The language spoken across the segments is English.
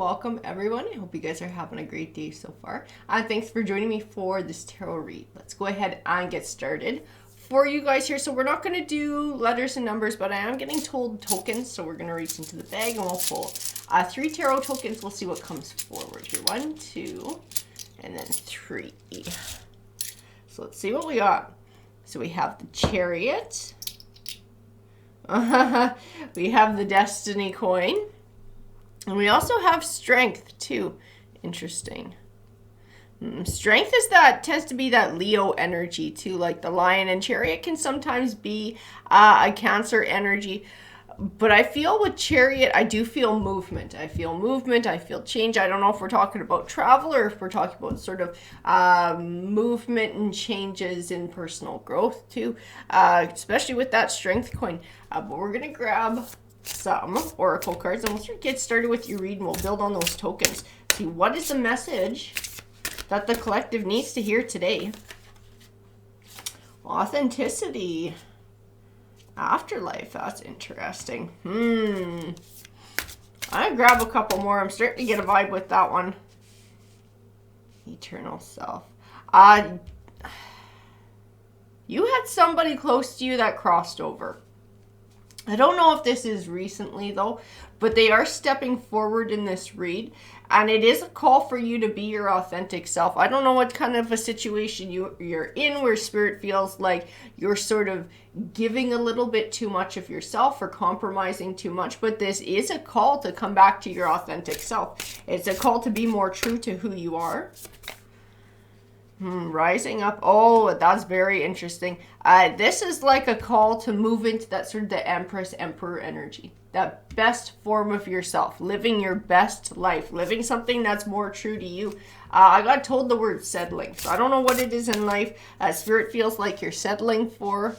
welcome everyone. I hope you guys are having a great day so far. Thanks for joining me for this tarot read. Let's go ahead and get started for you guys here. So we're not going to do letters and numbers, but I am getting told tokens. So we're going to reach into the bag and we'll pull 3 tarot tokens. We'll see what comes forward here. 1, 2, and then 3. So let's see what we got. So we have the Chariot. We have the Destiny coin. And we also have Strength too. Interesting. Strength is tends to be that Leo energy too, like the Lion, and Chariot can sometimes be a Cancer energy. But I feel with Chariot, I do feel movement. I feel movement. I feel change. I don't know if we're talking about travel or if we're talking about sort of movement and changes in personal growth too, especially with that Strength coin. But we're going to grab some oracle cards and we'll get started with your read and we'll build on those tokens. See, what is the message that the collective needs to hear today? Authenticity. Afterlife, that's interesting. I'm gonna grab a couple more. I'm starting to get a vibe with that one. Eternal self. You had somebody close to you that crossed over. I don't know if this is recently though, but they are stepping forward in this read, and it is a call for you to be your authentic self. I don't know what kind of a situation you're in where spirit feels like you're sort of giving a little bit too much of yourself or compromising too much, but this is a call to come back to your authentic self. It's a call to be more true to who you are. Rising up. Oh, that's very interesting. This is like a call to move into that sort of the Empress, Emperor energy. That best form of yourself. Living your best life. Living something that's more true to you. I got told the word settling. So I don't know what it is in life. Spirit feels like you're settling for.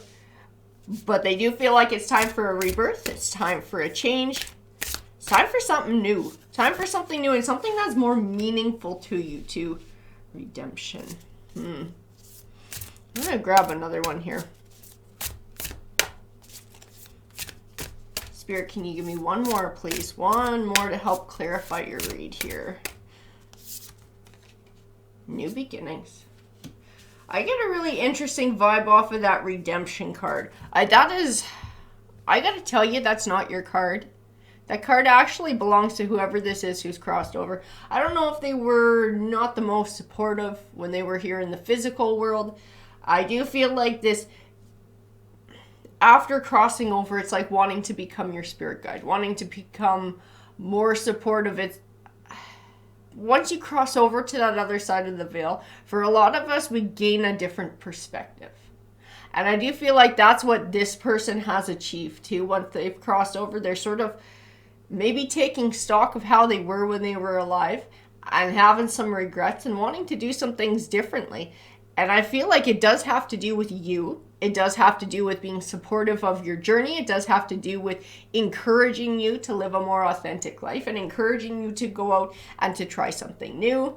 But they do feel like it's time for a rebirth. It's time for a change. It's time for something new. Time for something new and something that's more meaningful to you too. Redemption. I'm gonna grab another one here. Spirit, can you give me one more, please? One more to help clarify your read here. New beginnings. I get a really interesting vibe off of that redemption card. I gotta tell you, that's not your card. That card actually belongs to whoever this is who's crossed over. I don't know if they were not the most supportive when they were here in the physical world. I do feel like this, after crossing over, it's like wanting to become your spirit guide, wanting to become more supportive. It's once you cross over to that other side of the veil, for a lot of us, we gain a different perspective. And I do feel like that's what this person has achieved too. Once they've crossed over, they're sort of maybe taking stock of how they were when they were alive and having some regrets and wanting to do some things differently. And I feel like it does have to do with you. It does have to do with being supportive of your journey. It does have to do with encouraging you to live a more authentic life and encouraging you to go out and to try something new.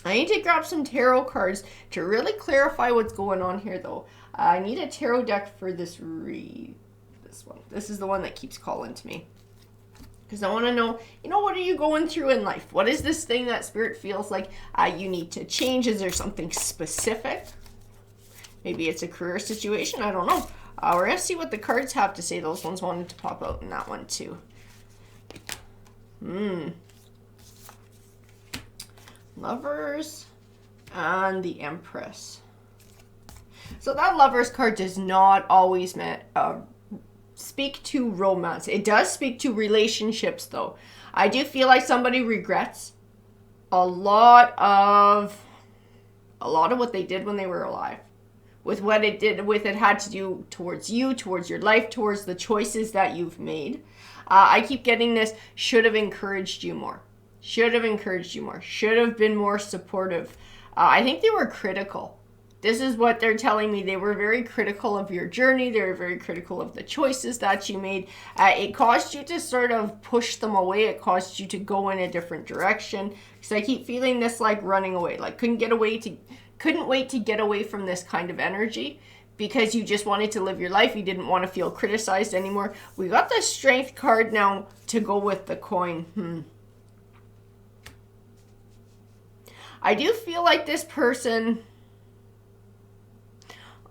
I need to grab some tarot cards to really clarify what's going on here though. I need a tarot deck for this read. This one. This is the one that keeps calling to me. Because I want to know, what are you going through in life? What is this thing that spirit feels like you need to change? Is there something specific? Maybe it's a career situation. I don't know. We're going to see what the cards have to say. Those ones wanted to pop out in that one too. Lovers and the Empress. So that Lovers card does not always speak to romance. It does speak to relationships though. I do feel like somebody regrets a lot of what they did when they were alive. With what it did, with it had to do towards you, towards your life, towards the choices that you've made. I keep getting this, should have encouraged you more. Should have encouraged you more. Should have been more supportive. I think they were critical. This is what they're telling me. They were very critical of your journey. They were very critical of the choices that you made. It caused you to sort of push them away. It caused you to go in a different direction. Because I keep feeling this like running away. Like couldn't wait to get away from this kind of energy because you just wanted to live your life. You didn't want to feel criticized anymore. We got the Strength card now to go with the coin. I do feel like this person,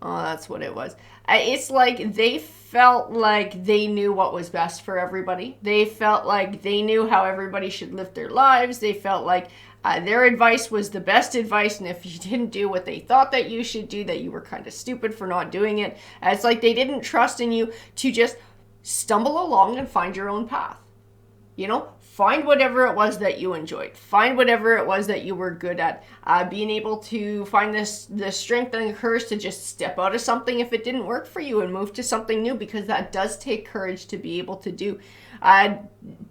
oh, that's what it was. It's like they felt like they knew what was best for everybody. They felt like they knew how everybody should live their lives. They felt like their advice was the best advice, and if you didn't do what they thought that you should do, that you were kind of stupid for not doing it. It's like they didn't trust in you to just stumble along and find your own path. You know, find whatever it was that you enjoyed. Find whatever it was that you were good at. Being able to find the strength and the courage to just step out of something if it didn't work for you and move to something new, because that does take courage to be able to do.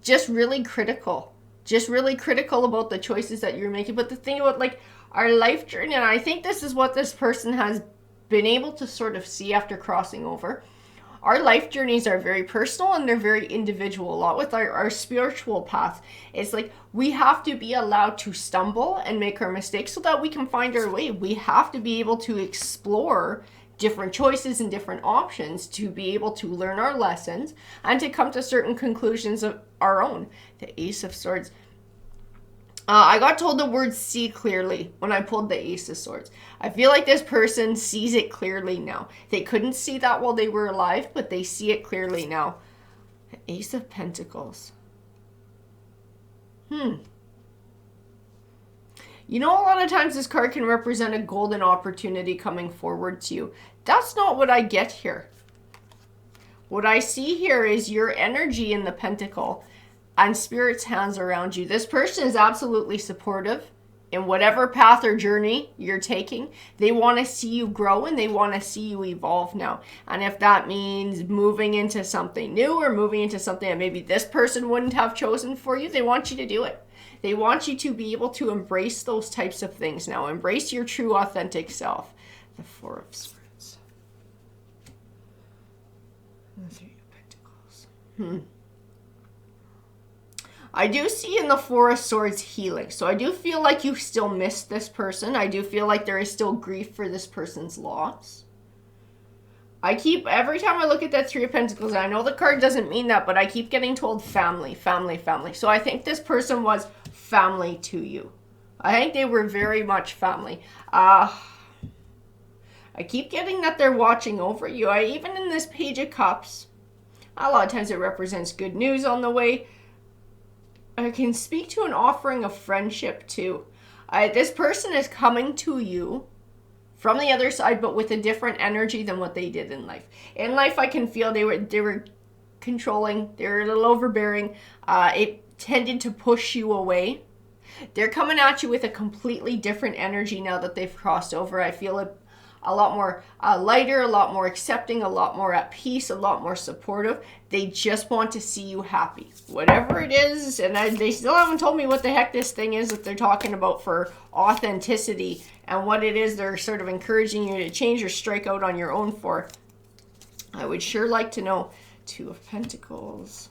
Just really critical. Just really critical about the choices that you're making. But the thing about like our life journey, and I think this is what this person has been able to sort of see after crossing over. Our life journeys are very personal and they're very individual. A lot with our spiritual path. It's like we have to be allowed to stumble and make our mistakes so that we can find our way. We have to be able to explore different choices and different options to be able to learn our lessons and to come to certain conclusions of our own. The Ace of Swords. I got told the word see clearly when I pulled the Ace of Swords. I feel like this person sees it clearly now. They couldn't see that while they were alive, but they see it clearly now. The Ace of Pentacles. You know, a lot of times this card can represent a golden opportunity coming forward to you. That's not what I get here. What I see here is your energy in the Pentacle and Spirit's hands around you. This person is absolutely supportive in whatever path or journey you're taking. They want to see you grow and they want to see you evolve now. And if that means moving into something new or moving into something that maybe this person wouldn't have chosen for you, they want you to do it. They want you to be able to embrace those types of things now. Embrace your true, authentic self. The Four of Swords. The Three of Pentacles. I do see in the Four of Swords healing. So I do feel like you still miss this person. I do feel like there is still grief for this person's loss. Every time I look at that Three of Pentacles, and I know the card doesn't mean that, but I keep getting told family, family, family. So I think this person was family to you. I think they were very much family. I keep getting that they're watching over you. Even in this Page of Cups, a lot of times it represents good news on the way. I can speak to an offering of friendship too. This person is coming to you from the other side, but with a different energy than what they did in life. In life, I can feel they were controlling. They were a little overbearing. It tended to push you away. They're coming at you with a completely different energy now that they've crossed over. I feel it a lot more lighter, a lot more accepting, a lot more at peace, a lot more supportive. They just want to see you happy. Whatever it is, and they still haven't told me what the heck this thing is that they're talking about for authenticity and what it is they're sort of encouraging you to change or strike out on your own for. I would sure like to know. Two of Pentacles.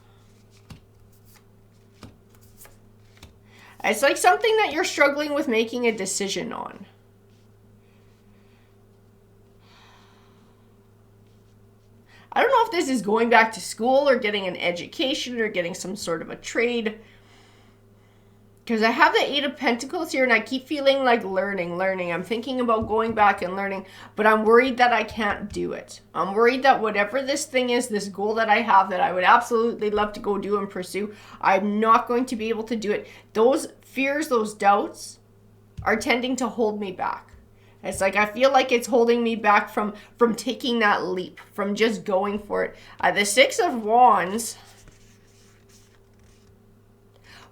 It's like something that you're struggling with making a decision on. I don't know if this is going back to school or getting an education or getting some sort of a trade. Because I have the Eight of Pentacles here and I keep feeling like learning. I'm thinking about going back and learning, but I'm worried that I can't do it. I'm worried that whatever this thing is, this goal that I have that I would absolutely love to go do and pursue, I'm not going to be able to do it. Those fears, those doubts are tending to hold me back. It's like I feel like it's holding me back from taking that leap, from just going for it. The Six of Wands.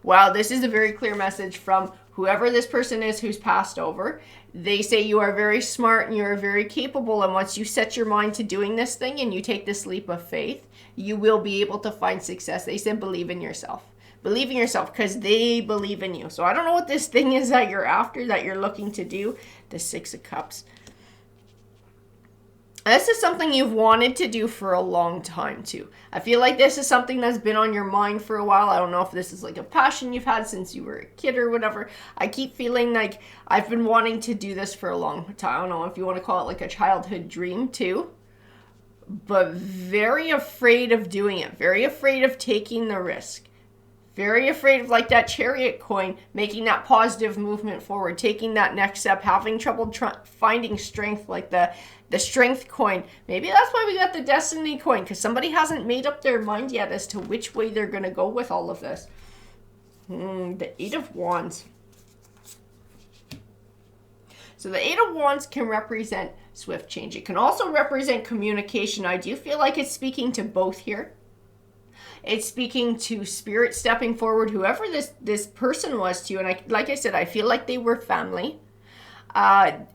Wow, this is a very clear message from whoever this person is who's passed over. They say you are very smart and you are very capable, and once you set your mind to doing this thing and you take this leap of faith, you will be able to find success. They said believe in yourself. Believe in yourself because they believe in you. So I don't know what this thing is that you're after, that you're looking to do. The Six of Cups. This is something you've wanted to do for a long time too. I feel like this is something that's been on your mind for a while. I don't know if this is like a passion you've had since you were a kid or whatever. I keep feeling like I've been wanting to do this for a long time. I don't know if you want to call it like a childhood dream too. But very afraid of doing it. Very afraid of taking the risk. Very afraid of, like that Chariot coin, making that positive movement forward, taking that next step, having trouble finding strength, like the Strength coin. Maybe that's why we got the Destiny coin, because somebody hasn't made up their mind yet as to which way they're going to go with all of this. The Eight of Wands. So the Eight of Wands can represent swift change. It can also represent communication. I do feel like it's speaking to both here. It's speaking to Spirit stepping forward, whoever this person was to you. And like I said, I feel like they were family.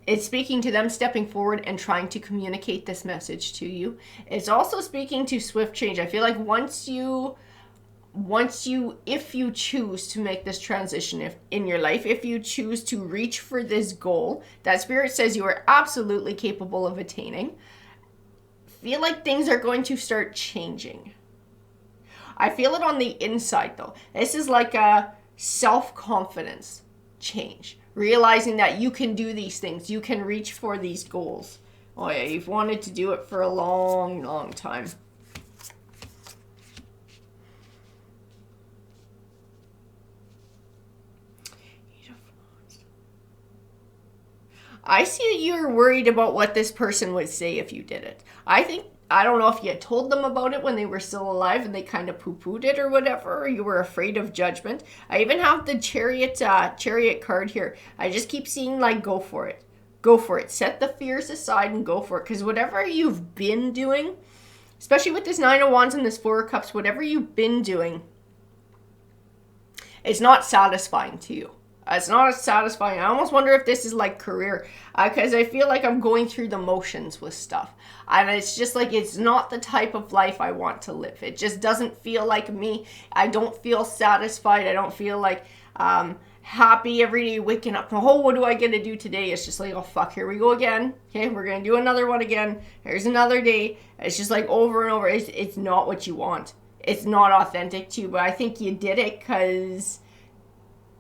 It's speaking to them stepping forward and trying to communicate this message to you. It's also speaking to swift change. I feel like if you choose to make this transition in your life, if you choose to reach for this goal that Spirit says you are absolutely capable of attaining, feel like things are going to start changing. I feel it on the inside though. This is like a self-confidence change. Realizing that you can do these things. You can reach for these goals. Oh yeah, you've wanted to do it for a long, long time. I see that you're worried about what this person would say if you did it. I don't know if you had told them about it when they were still alive and they kind of poo-pooed it or whatever, or you were afraid of judgment. I even have the Chariot card here. I just keep seeing, like, go for it. Go for it. Set the fears aside and go for it. Because whatever you've been doing, especially with this Nine of Wands and this Four of Cups, whatever you've been doing, it's not satisfying to you. It's not satisfying. I almost wonder if this is like career, because I feel like I'm going through the motions with stuff. And it's just like, it's not the type of life I want to live. It just doesn't feel like me. I don't feel satisfied. I don't feel like happy every day waking up. Oh, what do I get to do today? It's just like, oh, fuck, here we go again. Okay, we're going to do another one again. Here's another day. It's just like over and over. It's not what you want. It's not authentic to you. But I think you did it because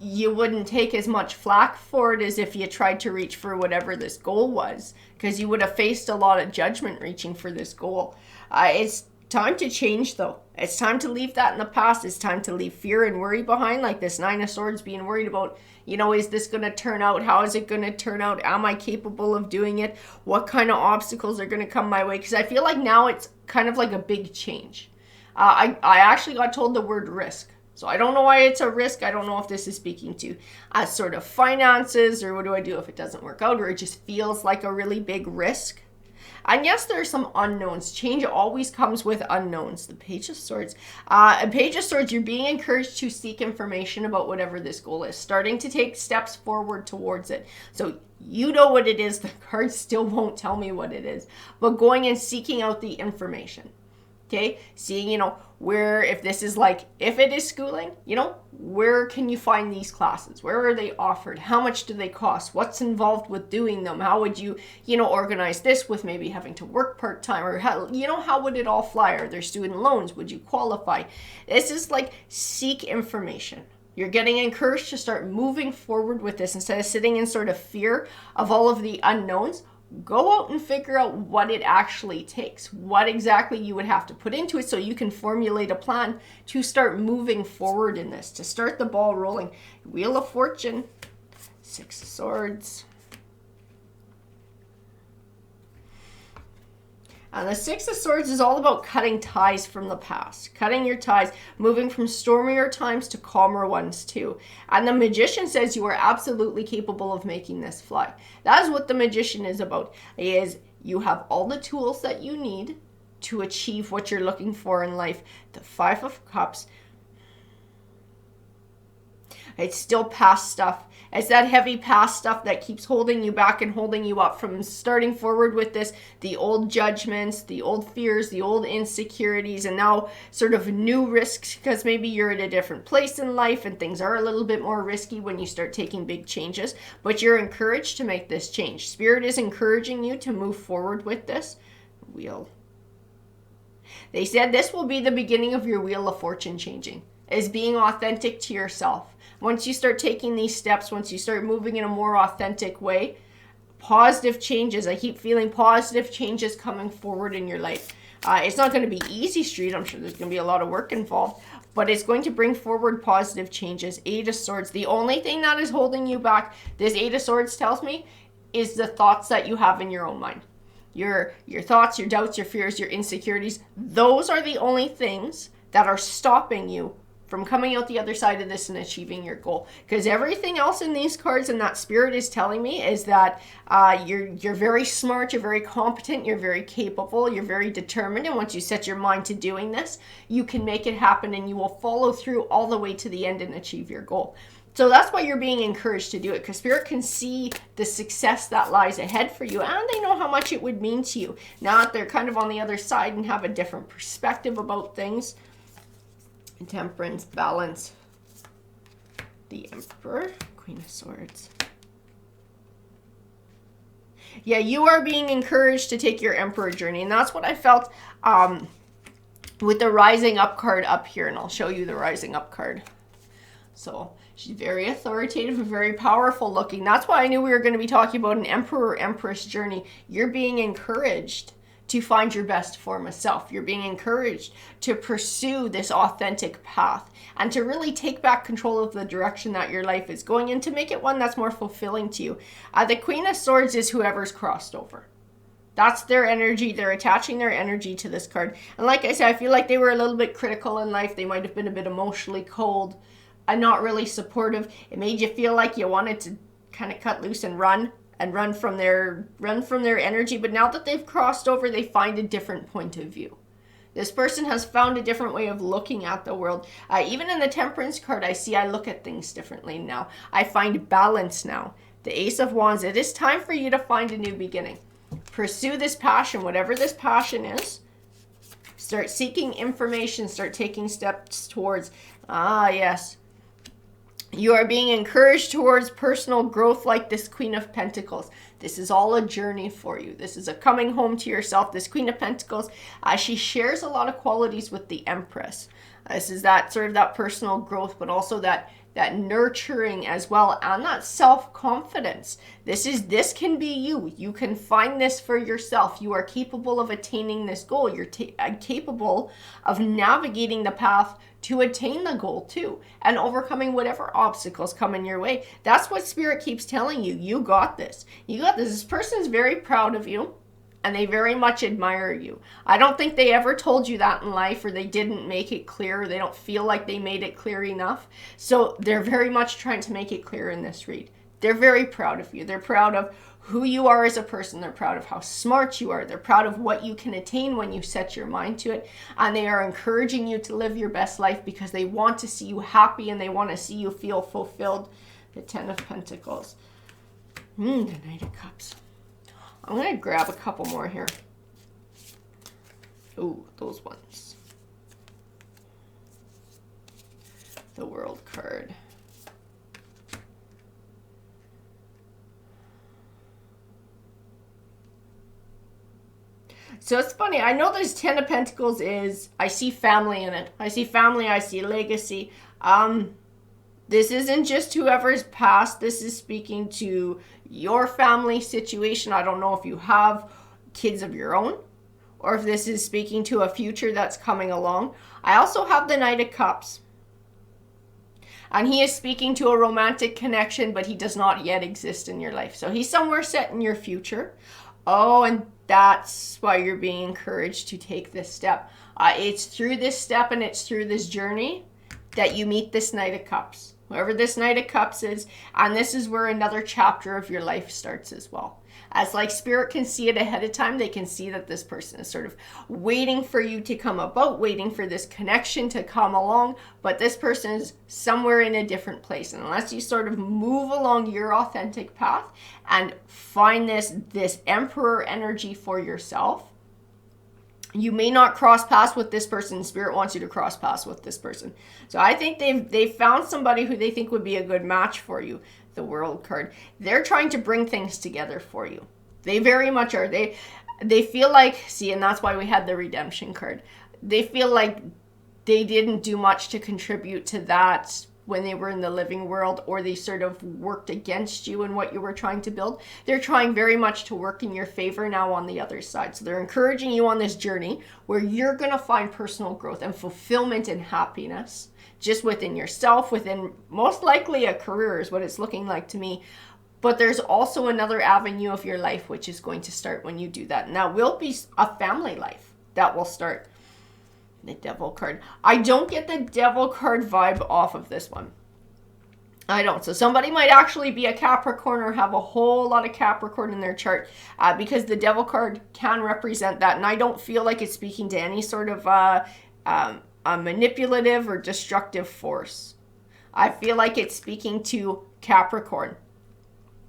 you wouldn't take as much flack for it as if you tried to reach for whatever this goal was, because you would have faced a lot of judgment reaching for this goal. It's time to change though. It's time to leave that in the past. It's time to leave fear and worry behind, like this Nine of Swords, being worried about, is this going to turn out? How is it going to turn out? Am I capable of doing it? What kind of obstacles are going to come my way? Because I feel like now it's kind of like a big change. I actually got told the word risk. So I don't know why it's a risk. I don't know if this is speaking to sort of finances, or what do I do if it doesn't work out, or it just feels like a really big risk. And yes, there are some unknowns. Change always comes with unknowns. The Page of Swords. A Page of Swords, you're being encouraged to seek information about whatever this goal is, starting to take steps forward towards it. So you know what it is. The cards still won't tell me what it is, but going and seeking out the information. Okay, seeing, where, if this is like, if it is schooling, where can you find these classes? Where are they offered? How much do they cost? What's involved with doing them? How would you, organize this with maybe having to work part-time, or how would it all fly? Are there student loans? Would you qualify? This is like, seek information. You're getting encouraged to start moving forward with this instead of sitting in sort of fear of all of the unknowns. Go out and figure out what it actually takes, what exactly you would have to put into it so you can formulate a plan to start moving forward in this, to start the ball rolling. Wheel of Fortune, Six of Swords. And the Six of Swords is all about cutting ties from the past, cutting your ties, moving from stormier times to calmer ones too. And the Magician says you are absolutely capable of making this fly. That is what the Magician is about, is you have all the tools that you need to achieve what you're looking for in life. The Five of Cups, it's still past stuff. It's that heavy past stuff that keeps holding you back and holding you up from starting forward with this, the old judgments, the old fears, the old insecurities, and now sort of new risks, because maybe you're at a different place in life and things are a little bit more risky when you start taking big changes, but you're encouraged to make this change. Spirit is encouraging you to move forward with this. Wheel. They said this will be the beginning of your Wheel of Fortune changing, is being authentic to yourself. Once you start taking these steps, once you start moving in a more authentic way, positive changes. I keep feeling positive changes coming forward in your life. It's not going to be easy street. I'm sure there's going to be a lot of work involved, but it's going to bring forward positive changes. Eight of Swords. The only thing that is holding you back, this Eight of Swords tells me, is the thoughts that you have in your own mind. Your thoughts, your doubts, your fears, your insecurities. Those are the only things that are stopping you from coming out the other side of this and achieving your goal. Because everything else in these cards and that spirit is telling me is that you're very smart, you're very competent, you're very capable, you're very determined. And once you set your mind to doing this, you can make it happen and you will follow through all the way to the end and achieve your goal. So that's why you're being encouraged to do it, because Spirit can see the success that lies ahead for you, and they know how much it would mean to you. Now that they're kind of on the other side and have a different perspective about things. Temperance, balance, the Emperor, Queen of Swords. Yeah, you are being encouraged to take your Emperor journey, and that's what I felt with the Rising Up card up here, and I'll show you the Rising Up card. So she's very authoritative and very powerful looking. That's why I knew we were going to be talking about an Emperor or Empress journey. You're being encouraged to find your best form of self. You're being encouraged to pursue this authentic path and to really take back control of the direction that your life is going in to make it one that's more fulfilling to you. The Queen of Swords is whoever's crossed over. That's their energy. They're attaching their energy to this card. And like I said, I feel like they were a little bit critical in life. They might have been a bit emotionally cold and not really supportive. It made you feel like you wanted to kind of cut loose and run from their energy. But now that they've crossed over, they find a different point of view. This person has found a different way of looking at the world. Even in the Temperance card, I look at things differently now. I find balance now. The Ace of Wands, it is time for you to find a new beginning. Pursue this passion, whatever this passion is. Start seeking information, start taking steps towards, yes. You are being encouraged towards personal growth like this Queen of Pentacles. This is all a journey for you. This is a coming home to yourself. This Queen of Pentacles, she shares a lot of qualities with the Empress. This is that sort of that personal growth, but also that nurturing as well, and that self-confidence. This can be you. You can find this for yourself. You are capable of attaining this goal. You're capable of navigating the path to attain the goal too, and overcoming whatever obstacles come in your way. That's what Spirit keeps telling you. You got this. You got this. This person is very proud of you, and they very much admire you. I don't think they ever told you that in life, or they didn't make it clear, or they don't feel like they made it clear enough. So they're very much trying to make it clear in this read. They're very proud of you. They're proud of who you are as a person. They're proud of how smart you are. They're proud of what you can attain when you set your mind to it. And they are encouraging you to live your best life because they want to see you happy and they want to see you feel fulfilled. The Ten of Pentacles. The Knight of Cups. I'm going to grab a couple more here. Ooh, those ones. The World card. So it's funny. I know this Ten of Pentacles I see family in it. I see family. I see legacy. This isn't just whoever's passed. This is speaking to your family situation. I don't know if you have kids of your own or if this is speaking to a future that's coming along. I also have the Knight of Cups. And he is speaking to a romantic connection, but he does not yet exist in your life. So he's somewhere set in your future. Oh, and that's why you're being encouraged to take this step. It's through this step and it's through this journey that you meet this Knight of Cups. Whoever this Knight of Cups is, and this is where another chapter of your life starts as well. As like Spirit can see it ahead of time, they can see that this person is sort of waiting for you to come about, waiting for this connection to come along, but this person is somewhere in a different place. And unless you sort of move along your authentic path and find this Emperor energy for yourself, you may not cross paths with this person. Spirit wants you to cross paths with this person. So I think they've found somebody who they think would be a good match for you. The World card. They're trying to bring things together for you. They very much are. They feel like, see, and that's why we had the Redemption card. They feel like they didn't do much to contribute to that when they were in the living world, or they sort of worked against you in what you were trying to build. They're trying very much to work in your favor now on the other side. So they're encouraging you on this journey where you're going to find personal growth and fulfillment and happiness just within yourself, within most likely a career is what it's looking like to me. But there's also another avenue of your life which is going to start when you do that. And that will be a family life that will start. The Devil card. I don't get the Devil card vibe off of this one. I don't. So somebody might actually be a Capricorn or have a whole lot of Capricorn in their chart because the Devil card can represent that. And I don't feel like it's speaking to any sort of a manipulative or destructive force. I feel like it's speaking to Capricorn.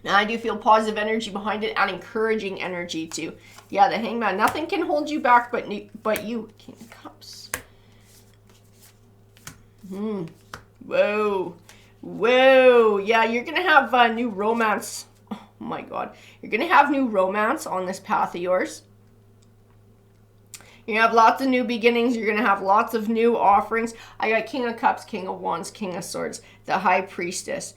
Now, I do feel positive energy behind it and encouraging energy too. Yeah, the Hangman. Nothing can hold you back but you. King of Cups. Whoa. Whoa. Yeah, you're going to have new romance. Oh my God. You're going to have new romance on this path of yours. You're going to have lots of new beginnings. You're going to have lots of new offerings. I got King of Cups, King of Wands, King of Swords, the High Priestess.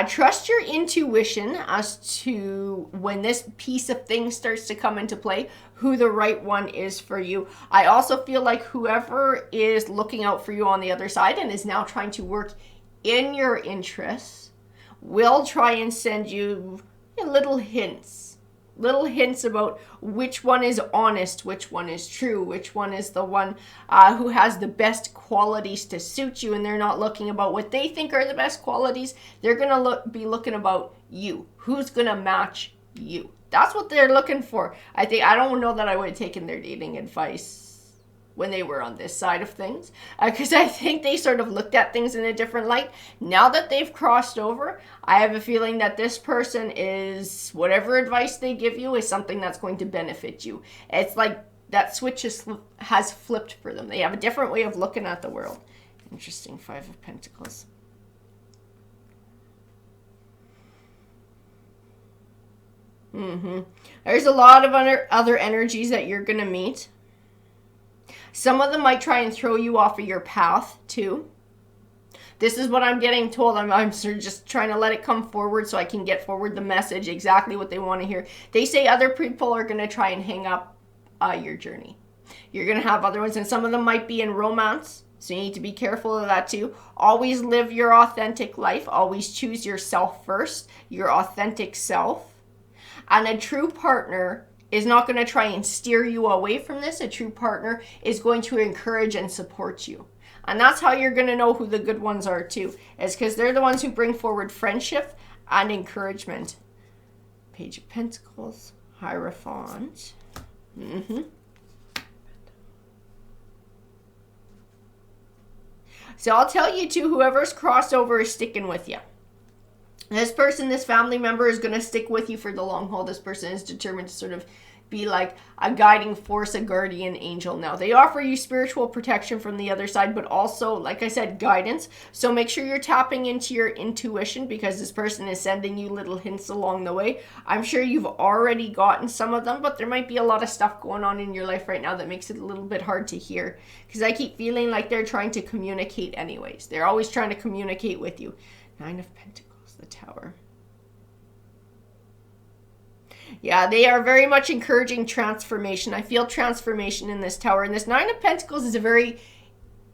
Trust your intuition as to when this piece of thing starts to come into play, who the right one is for you. I also feel like whoever is looking out for you on the other side and is now trying to work in your interests will try and send you little hints about which one is honest, which one is true, which one is the one who has the best qualities to suit you. And they're not looking about what they think are the best qualities. They're going to be looking about you. Who's going to match you? That's what they're looking for. I don't know that I would have taken their dating advice when they were on this side of things, because I think they sort of looked at things in a different light. Now that they've crossed over, I have a feeling that this person is, whatever advice they give you is something that's going to benefit you. It's like that switch has flipped for them. They have a different way of looking at the world. Interesting. 5 of Pentacles. There's a lot of other energies that you're going to meet. Some of them might try and throw you off of your path too. This is what I'm getting told. I'm sort of just trying to let it come forward so I can get forward the message, exactly what they want to hear. They say other people are going to try and hang up your journey. You're going to have other ones, and some of them might be in romance. So you need to be careful of that too. Always live your authentic life. Always choose yourself first, your authentic self. And a true partner is not going to try and steer you away from this. A true partner is going to encourage and support you. And that's how you're going to know who the good ones are too, is because they're the ones who bring forward friendship and encouragement. Page of Pentacles, Hierophant. So I'll tell you too, whoever's crossed over is sticking with you. This person, this family member is going to stick with you for the long haul. This person is determined to sort of be like a guiding force, a guardian angel. Now, they offer you spiritual protection from the other side, but also, like I said, guidance. So make sure you're tapping into your intuition because this person is sending you little hints along the way. I'm sure you've already gotten some of them, but there might be a lot of stuff going on in your life right now that makes it a little bit hard to hear because I keep feeling like they're trying to communicate anyways. They're always trying to communicate with you. 9 of Pentacles, the Tower. Yeah, they are very much encouraging transformation. I feel transformation in this Tower. And this 9 of Pentacles is a very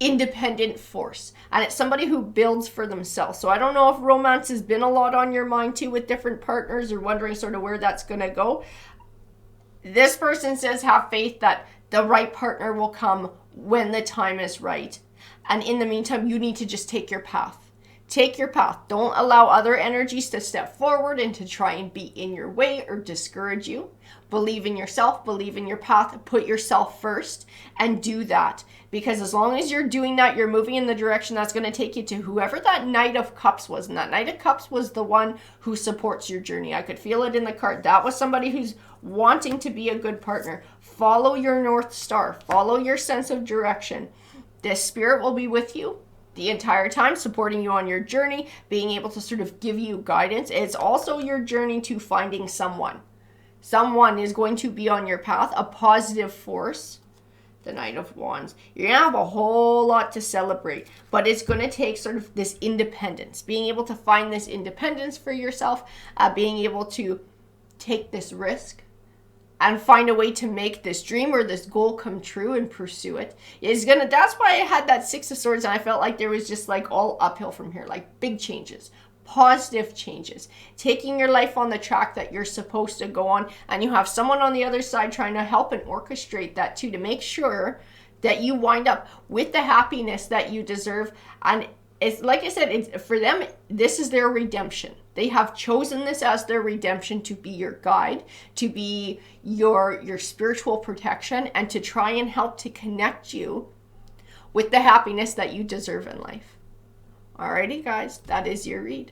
independent force. And it's somebody who builds for themselves. So I don't know if romance has been a lot on your mind too with different partners or wondering sort of where that's going to go. This person says have faith that the right partner will come when the time is right. And in the meantime, you need to just take your path. Take your path. Don't allow other energies to step forward and to try and be in your way or discourage you. Believe in yourself, believe in your path, put yourself first and do that. Because as long as you're doing that, you're moving in the direction that's going to take you to whoever that Knight of Cups was. And that Knight of Cups was the one who supports your journey. I could feel it in the card. That was somebody who's wanting to be a good partner. Follow your North Star. Follow your sense of direction. This spirit will be with you the entire time, supporting you on your journey, being able to sort of give you guidance. It's also your journey to finding someone. Someone is going to be on your path, a positive force the Knight of Wands. You're going to have a whole lot to celebrate, but it's going to take sort of this independence, being able to find this independence for yourself, being able to take this risk and find a way to make this dream or this goal come true and pursue it. That's why I had that Six of Swords, and I felt like there was just like all uphill from here, like big changes, positive changes, taking your life on the track that you're supposed to go on, and you have someone on the other side trying to help and orchestrate that too, to make sure that you wind up with the happiness that you deserve. And it's like I said, it's, for them, this is their redemption. They have chosen this as their redemption, to be your guide, to be your spiritual protection, and to try and help to connect you with the happiness that you deserve in life. Alrighty, guys, that is your read.